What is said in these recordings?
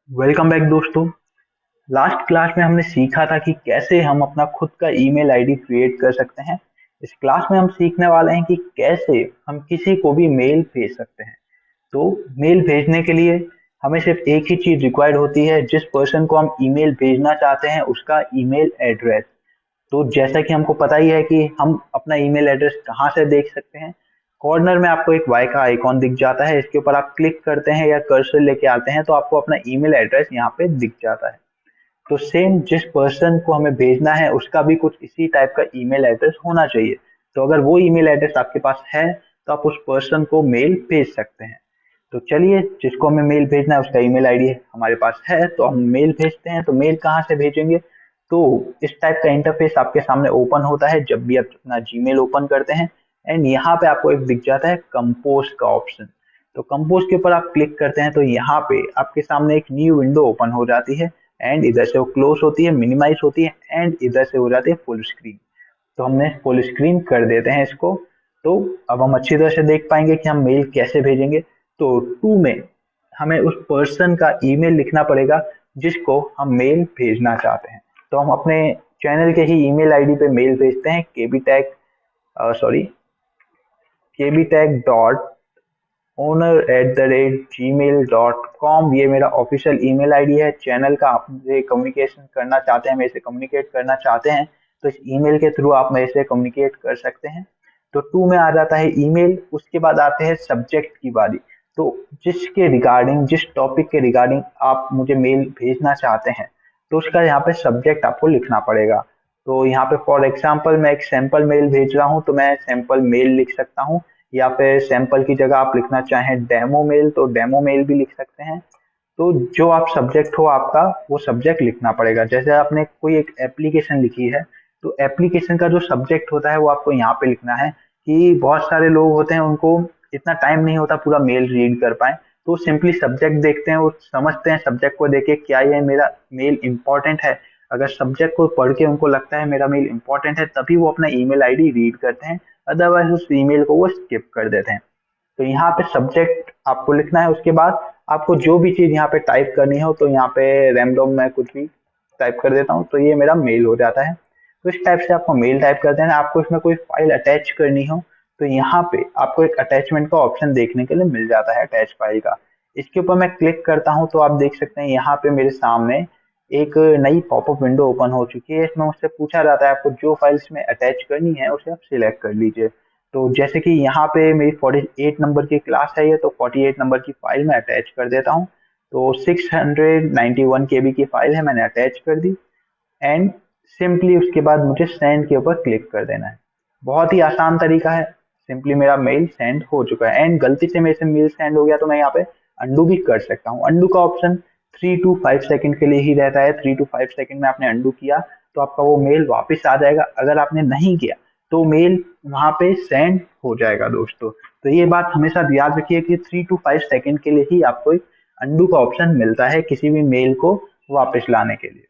Welcome back दोस्तों। Last class में हमने सीखा था कि कैसे हम अपना खुद का ईमेल आईडी क्रिएट कर सकते हैं। इस क्लास में हम सीखने वाले हैं कि कैसे हम किसी को भी मेल भेज सकते हैं। तो मेल भेजने के लिए हमें सिर्फ एक ही चीज रिक्वायर्ड होती है, जिस पर्सन को हम ईमेल भेजना चाहते हैं उसका ईमेल एड्रेस। तो जैसा कि हमको पता ही है कि हम अपना ईमेल एड्रेस कहाँ से देख सकते हैं। कॉर्नर में आपको एक वाई का आइकॉन दिख जाता है, इसके ऊपर आप क्लिक करते हैं या कर्सर लेके आते हैं तो आपको अपना ईमेल एड्रेस यहाँ पे दिख जाता है। तो सेम जिस पर्सन को हमें भेजना है उसका भी कुछ इसी टाइप का ईमेल एड्रेस होना चाहिए। तो अगर वो ईमेल एड्रेस आपके पास है तो आप उस पर्सन को मेल भेज सकते हैं। तो चलिए, जिसको हमें मेल भेजना है उसका ईमेल आईडी हमारे पास है तो हम मेल भेजते हैं। तो मेल कहाँ से भेजेंगे? तो इस टाइप का इंटरफेस आपके सामने ओपन होता है जब भी आप अपना जीमेल ओपन करते हैं। एंड यहाँ पे आपको एक दिख जाता है कंपोज का ऑप्शन। तो कंपोज के ऊपर आप क्लिक करते हैं तो यहाँ पे आपके सामने एक न्यू विंडो ओपन हो जाती है। एंड इधर से वो क्लोज होती है, मिनिमाइज होती है, एंड इधर से हो जाती है फुल स्क्रीन। तो हमने फुल स्क्रीन कर देते हैं इसको। तो अब हम अच्छी तरह से देख पाएंगे कि हम मेल कैसे भेजेंगे। तो टू में हमें उस पर्सन का ईमेल लिखना पड़ेगा जिसको हम मेल भेजना चाहते हैं। तो हम अपने चैनल के ही ईमेल आईडी पे मेल भेजते हैं, kbtech.owner@gmail.com। ये मेरा ऑफिशियल ईमेल आईडी है चैनल का। आप मुझे कम्युनिकेशन करना चाहते हैं, मेरे से कम्युनिकेट करना चाहते हैं तो इस ईमेल के थ्रू आप मेरे से कम्युनिकेट कर सकते हैं। तो टू में आ जाता है ईमेल, उसके बाद आते हैं सब्जेक्ट की बारी। तो जिसके रिगार्डिंग, जिस टॉपिक के रिगार्डिंग आप मुझे मेल भेजना चाहते हैं तो उसका यहाँ पे सब्जेक्ट आपको लिखना पड़ेगा। तो यहाँ पे फॉर एग्जाम्पल मैं एक सैंपल मेल भेज रहा हूँ तो मैं सैंपल मेल लिख सकता हूँ, या फिर सैंपल की जगह आप लिखना चाहें डेमो मेल तो डेमो मेल भी लिख सकते हैं। तो जो आप सब्जेक्ट हो आपका, वो सब्जेक्ट लिखना पड़ेगा। जैसे आपने कोई एक एप्लीकेशन लिखी है तो एप्लीकेशन का जो सब्जेक्ट होता है वो आपको यहाँ पे लिखना है। कि बहुत सारे लोग होते हैं उनको इतना टाइम नहीं होता पूरा मेल रीड कर पाए, तो सिंपली सब्जेक्ट देखते हैं, वो समझते हैं सब्जेक्ट को देख के क्या ये मेरा मेल इंपॉर्टेंट है। अगर सब्जेक्ट को पढ़ के उनको लगता है मेरा मेल इंपॉर्टेंट है तभी वो अपना ईमेल आईडी रीड करते हैं, अदरवाइज उस ईमेल को वो स्किप कर देते हैं। तो यहाँ पे सब्जेक्ट आपको लिखना है। उसके बाद आपको जो भी चीज यहाँ पे टाइप करनी हो तो यहाँ पे रैंडम मैं कुछ भी टाइप कर देता हूँ तो ये मेरा मेल हो जाता है। तो इस टाइप से आपको मेल टाइप कर देना है। आपको इसमें कोई फाइल अटैच करनी हो तो यहाँ पे आपको एक अटैचमेंट का ऑप्शन देखने के लिए मिल जाता है, अटैच फाइल का। इसके ऊपर मैं क्लिक करता हूँ तो आप देख सकते हैं यहाँ पे मेरे सामने एक नई पॉपअप विंडो ओपन हो चुकी है। इसमें मुझसे पूछा जाता है आपको जो फाइल्स में अटैच करनी है उसे आप सिलेक्ट कर लीजिए। तो जैसे कि यहाँ पे मेरी 48 नंबर की क्लास है ये, तो 48 नंबर की फाइल मैं अटैच कर देता हूँ। तो 691 केबी की फाइल है, मैंने अटैच कर दी। एंड सिंपली उसके बाद मुझे सेंड के ऊपर क्लिक कर देना है। बहुत ही आसान तरीका है। सिंपली मेरा मेल सेंड हो चुका है। एंड गलती से मेरे से मेल सेंड हो गया तो मैं यहाँ पे अंडू भी कर सकता हूँ। अंडू का ऑप्शन 3 to 5 सेकंड के लिए ही रहता है। 3 to 5 सेकंड में आपने अंडू किया तो आपका वो मेल वापस आ जाएगा। अगर आपने नहीं किया तो मेल वहां पे सेंड हो जाएगा दोस्तों। तो ये बात हमेशा याद रखिए कि 3 to 5 सेकंड के लिए ही आपको एक अंडू का ऑप्शन मिलता है किसी भी मेल को वापस लाने के लिए।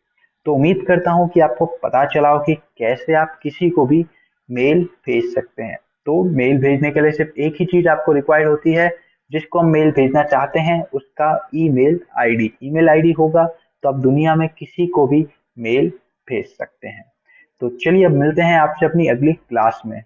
तो उम्मीद करता हूँ कि आपको पता चला हो कि कैसे आप किसी को भी मेल भेज सकते हैं। तो मेल भेजने के लिए सिर्फ एक ही चीज आपको रिक्वायर्ड होती है, जिसको हम मेल भेजना चाहते हैं उसका ईमेल आईडी। ईमेल आईडी होगा तो आप दुनिया में किसी को भी मेल भेज सकते हैं। तो चलिए अब मिलते हैं आपसे अपनी अगली क्लास में।